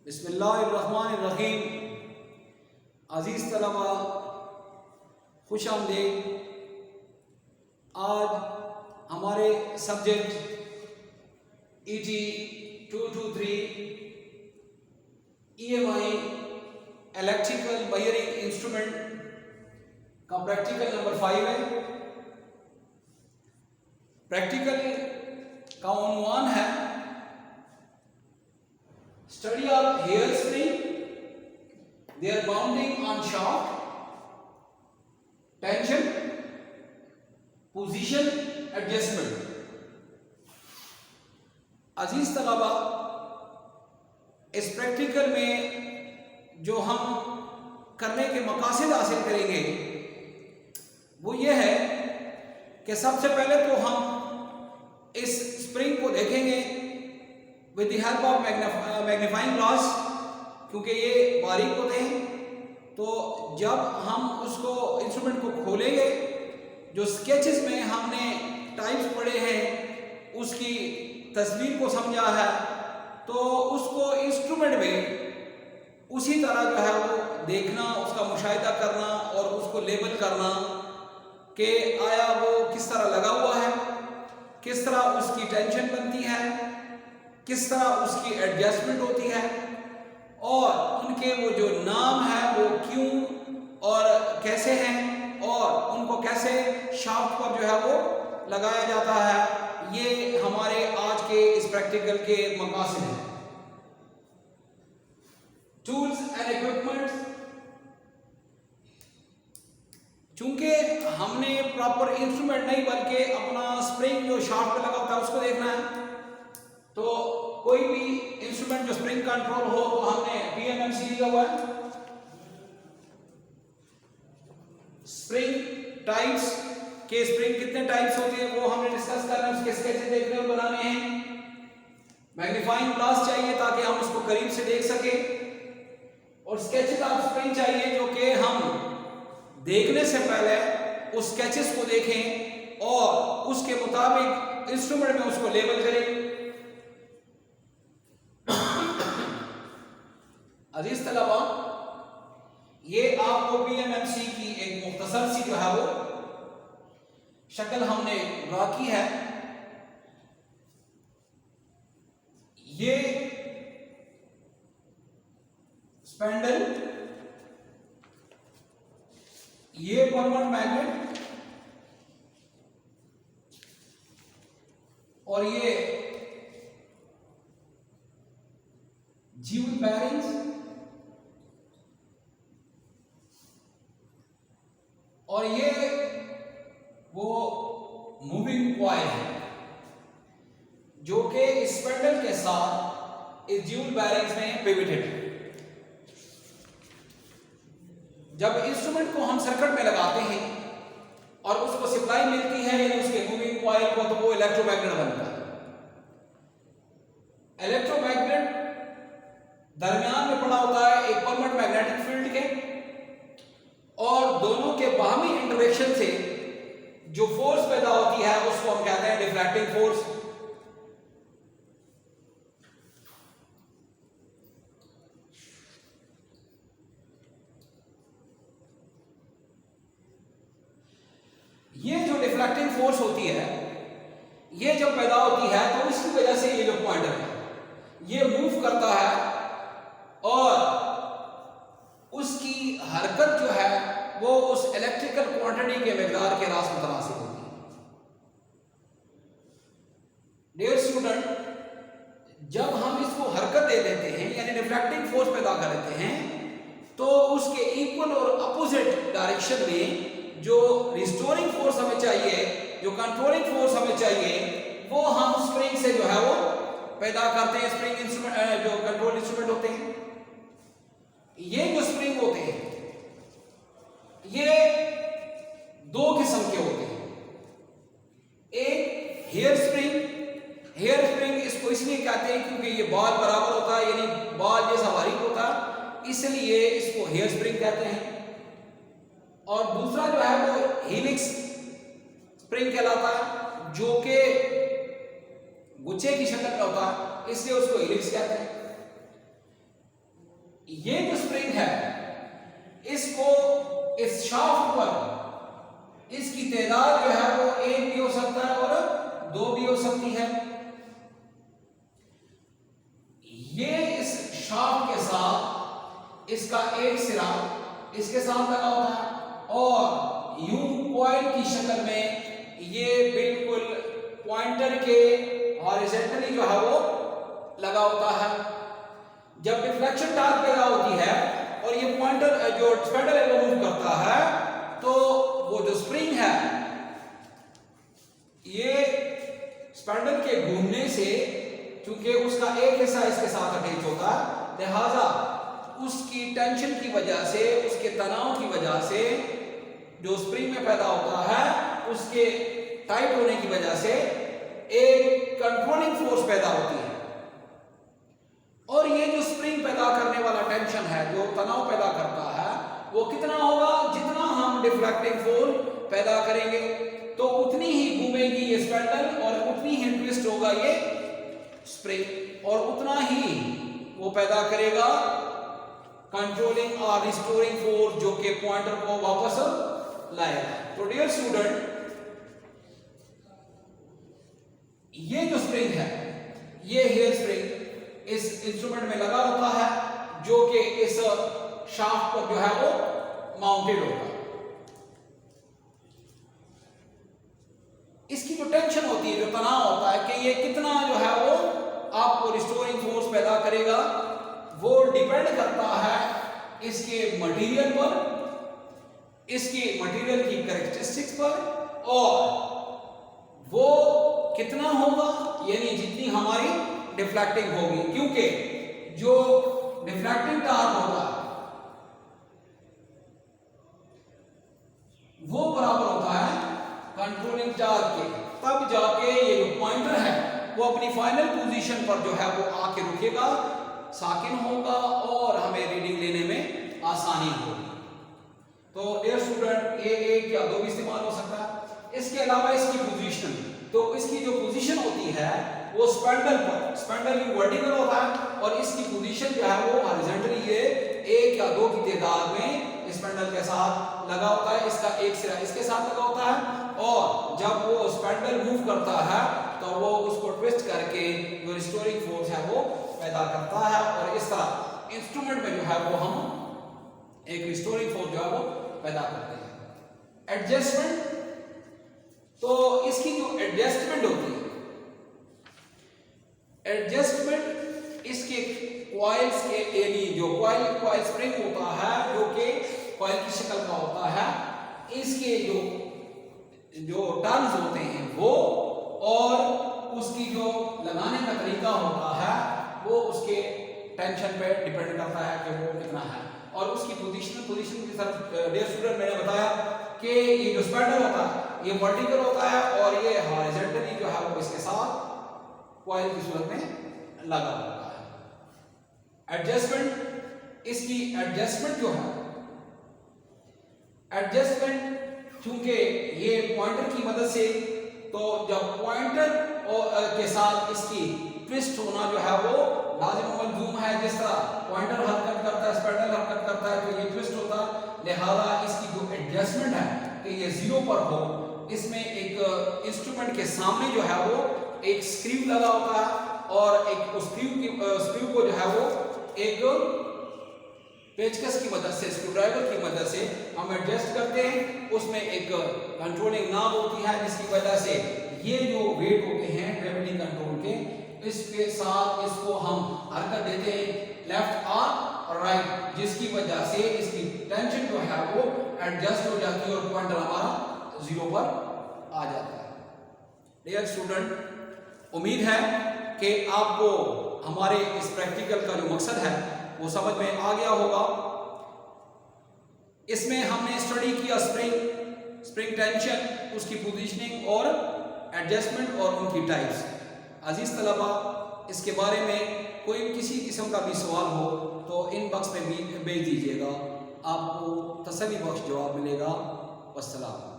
बिस्मिल्लाहिर्रहमानिर्रहीम। अज़ीज़ तलबा, खुश आमदीद। आज हमारे subject ET 223 EMI electrical wiring instrument का प्रैक्टिकल नंबर 5 है। प्रैक्टिकल का उन्वान है study of hair spring, their bounding on shaft, tension, position, adjustment. अजीज तलबा, इस प्रैक्टिकल में जो हम करने के मकासद हासिल करेंगे वो ये है कि सबसे पहले तो हम इस स्प्रिंग को देखेंगे with the help of magnifying glass, क्योंकि ये बारीक होते हैं। तो जब हम उसको इंस्ट्रूमेंट को खोलेंगे, जो स्केचेस में हमने टाइप्स पढ़े हैं उसकी तस्वीर को समझा है, तो उसको इंस्ट्रूमेंट में उसी तरह जो है वो देखना, उसका मुशाहिदा करना और उसको लेबल करना कि आया वो किस तरह लगा हुआ है, किस तरह उसकी टेंशन बनती है, किस तरह उसकी एडजस्टमेंट होती है, और उनके वो जो नाम है वो क्यों और कैसे हैं, और उनको कैसे शाफ्ट पर जो है वो लगाया जाता है। ये हमारे आज के इस प्रैक्टिकल के मकासद हैं। टूल्स एंड इक्विपमेंट्स, चूंकि हमने प्रॉपर इंस्ट्रूमेंट नहीं बल्कि अपना स्प्रिंग जो शाफ्ट पे लगा होता है उसको देखना है, तो कोई भी इंस्ट्रूमेंट जो स्प्रिंग कंट्रोल हो तो हमने PMMC लिखा हुआ है। स्प्रिंग टाइप्स के, स्प्रिंग कितने टाइप्स होते हैं वो हमने डिस्कस करना है, उसके स्केचेस देखने और बनाने हैं। मैग्नीफाइंग ग्लास चाहिए ताकि हम उसको करीब से देख सकें, और स्केचेस ऑफ स्प्रिंग चाहिए जो कि हम देखने से पहले उस स्केचेस को देखें और उसके मुताबिक इंस्ट्रूमेंट में उसको लेबल करें। अजीज तलबा, ये आपको PMMC की एक मुख्तसर सी जो है वो शक्ल हमने ड्रा की है। ये स्पेंडल, ये परमानेंट मैग्नेट, और ये ज्यूल बेयरिंग्स, और ये वो मूविंग कॉइल है जो कि इस स्पेंडल के साथ इस ज्यूल बेयरिंग्स में पिवटेड है। जब इंस्ट्रूमेंट को हम सर्किट में लगाते हैं और उसको सप्लाई मिलती है यानी उसके मूविंग कॉइल को, तो वो इलेक्ट्रोमैग्नेट बनता है। इलेक्ट्रोमैग्नेट दरमियान में पड़ा होता है एक परमानेंट मैग्नेटिक फील्ड के, और दोनों के बाहमी इंटरेक्शन से जो फोर्स पैदा होती है उसको हम कहते हैं डिफ्रैक्टिंग फोर्स। ये जो डिफ्रैक्टिंग फोर्स होती है, ये जब पैदा होती है तो इसकी वजह से ये जो पॉइंटर है ये मूव करता है, और उसकी हरकत जो है वो उस इलेक्ट्रिकल क्वांटिटी के मिकदार के रास मुतनासिब होती है। डियर स्टूडेंट, जब हम इसको हरकत दे देते हैं यानी रिफ्लेक्टिंग फोर्स पैदा कर देते हैं, तो उसके इक्वल और अपोजिट डायरेक्शन में जो रिस्टोरिंग फोर्स हमें चाहिए, जो कंट्रोलिंग फोर्स हमें चाहिए, वो हम स्प्रिंग से जो है वो पैदा करते हैं। स्प्रिंग इंस्ट्रूमेंट जो कंट्रोल इंस्ट्रूमेंट होते हैं, ये जो स्प्रिंग होते हैं ये दो किस्म के होते हैं। एक हेयर स्प्रिंग, हेयर स्प्रिंग इसको इसलिए कहते हैं क्योंकि ये बॉल बराबर होता है यानी बॉल जैसा बारीक होता है, इसलिए इसको हेयर स्प्रिंग कहते हैं। और दूसरा जो है वो हेलिक्स स्प्रिंग कहलाता है, जो कि गुच्छे की शक्ल में होता है, इसलिए उसको हेलिक्स कहते हैं। ये जो स्प्रिंग है इसको इस शाफ्ट पर इसकी तादाद जो है वो 1 भी हो सकता है और 2 भी हो सकती है। ये इस शाफ्ट के साथ इसका एक सिरा इसके साथ लगा होता है और यू कॉइल की शक्ल में ये बिल्कुल पॉइंटर के हॉरिजॉन्टली जो है वो लगा होता है। जब डिफ्लेक्शन टॉर्क पैदा होती है और ये पॉइंटर जो स्पेंडल है वो मूव करता है तो वो जो स्प्रिंग है ये स्पेंडल के घूमने से, क्योंकि उसका एक हिस्सा इसके साथ अटैच होता है, लिहाजा उसकी टेंशन की वजह से, उसके तनाव की वजह से जो स्प्रिंग में पैदा होता है उसके टाइट होने की वजह से एक कंट्रोलिंग फोर्स पैदा होती है। और ये जो स्प्रिंग पैदा करने वाला टेंशन है, जो तनाव पैदा करता है, वो कितना होगा? जितना हम डिफ्लेक्टिंग फोर्स पैदा करेंगे तो उतनी ही घूमेगी ये स्पेंडल और उतनी ही ट्विस्ट होगा ये स्प्रिंग और उतना ही वो पैदा करेगा कंट्रोलिंग और रिस्टोरिंग फोर्स जो कि पॉइंटर को वापस लाएगा। तो डियर स्टूडेंट, ये जो स्प्रिंग है, ये हेयर स्प्रिंग इस इंस्ट्रूमेंट में लगा होता है जो कि इस शाफ्ट पर जो है वो माउंटेड होगा। इसकी जो टेंशन होती है, जो तनाव होता है कि ये कितना जो है वो आपको रिस्टोरिंग फोर्स पैदा करेगा, वो डिपेंड करता है इसके मटेरियल पर, इसकी मटेरियल की कैरेक्टरिस्टिक्स पर और वो कितना होगा, यानी जितनी हमारी डिफ्लेक्टिंग होगी। क्योंकि जो डिफ्लेक्टिंग टॉर्क होता है वो बराबर होता है कंट्रोलिंग टॉर्क के, तब जाके ये जो पॉइंटर है वो अपनी फाइनल पोजीशन पर जो है वो आके रुकेगा, साकिन होगा और हमें रीडिंग लेने में आसानी होगी। तो डियर स्टूडेंट, ये एक या दो भी इस्तेमाल हो सकता है। इसके अलावा इसकी पोजीशन, तो इसकी जो पोजीशन होती है वो स्पेंडल पर, स्पेंडल ये वर्टिकल होता है और इसकी पोजीशन जो है वो हॉरिजॉन्टली ये 1 या 2 की तादाद में स्पेंडल के साथ लगा होता है। इसका एक सिरा इसके साथ लगा होता है और जब वो स्पेंडल मूव करता है तो वो उसको ट्विस्ट करके जो रिस्टोरिंग फोर्स है वो पैदा करता है और इस तरह इंस्ट्रूमेंट में जो है वो हम एक रिस्टोरिंग फोर्स जो है वो पैदा करते हैं। एडजस्टमेंट, तो इसकी जो एडजस्टमेंट होती है, एडजस्टमेंट इसके कॉइल्स के, यानी जो कॉइल स्प्रिंग होता है जो कि कॉइल की शक्ल का होता है, इसके जो टर्न्स होते हैं वो और उसकी जो लगाने का तरीका होता है वो उसके टेंशन पे डिपेंड करता है कि वो कितना है। और उसकी पोजीशन के साथ डियर स्टूडेंट मैंने बताया कि ये जो स्पेंडल होता है ये वर्टिकल होता है और ये हॉरिजॉन्टली जो है वो इसके साथ कॉइल की सूरत में लगा होता है। एडजस्टमेंट, इसकी एडजस्टमेंट जो है, एडजस्टमेंट चूंकि ये पॉइंटर की मदद से, तो जब पॉइंटर के साथ इसकी ट्विस्ट होना जो है वो लाजिम मलजूम है। जिस तरह पॉइंटर हरकत करता है, स्पेंडल हरकत करता है तो ये ट्विस्ट होता है। लिहाजा इसकी जो एडजस्टमेंट है कि ये 0 पर हो, इसमें एक इंस्ट्रूमेंट के सामने जो है वो एक स्क्रू लगा होता है और एक स्क्रू को जो है वो एक पेचकस की मदद से, स्क्रू ड्राइवर की मदद से हम एडजस्ट करते हैं। उसमें एक कंट्रोलिंग नाब होती है जिसकी वजह से ये जो वेट होते हैं ग्रेविटी कंट्रोल के, इसके साथ इसको हम हरकत देते हैं लेफ्ट और राइट, जिसकी वजह से इसकी टेंशन जो है वो एडजस्ट हो जाती है और पॉइंटर हमारा 0 पर आ जाता है। डियर स्टूडेंट, उम्मीद है कि आपको हमारे इस प्रैक्टिकल का जो मकसद है वो समझ में आ गया होगा। इसमें हमने स्टडी किया स्प्रिंग टेंशन, उसकी पोजीशनिंग और एडजस्टमेंट और उनकी टाइप्स। अजीज तलबा, इसके बारे में कोई किसी किस्म का भी सवाल हो तो इनबॉक्स में भेज दीजिएगा, आपको तसल्ली बख्श जवाब मिलेगा। वस्सलाम।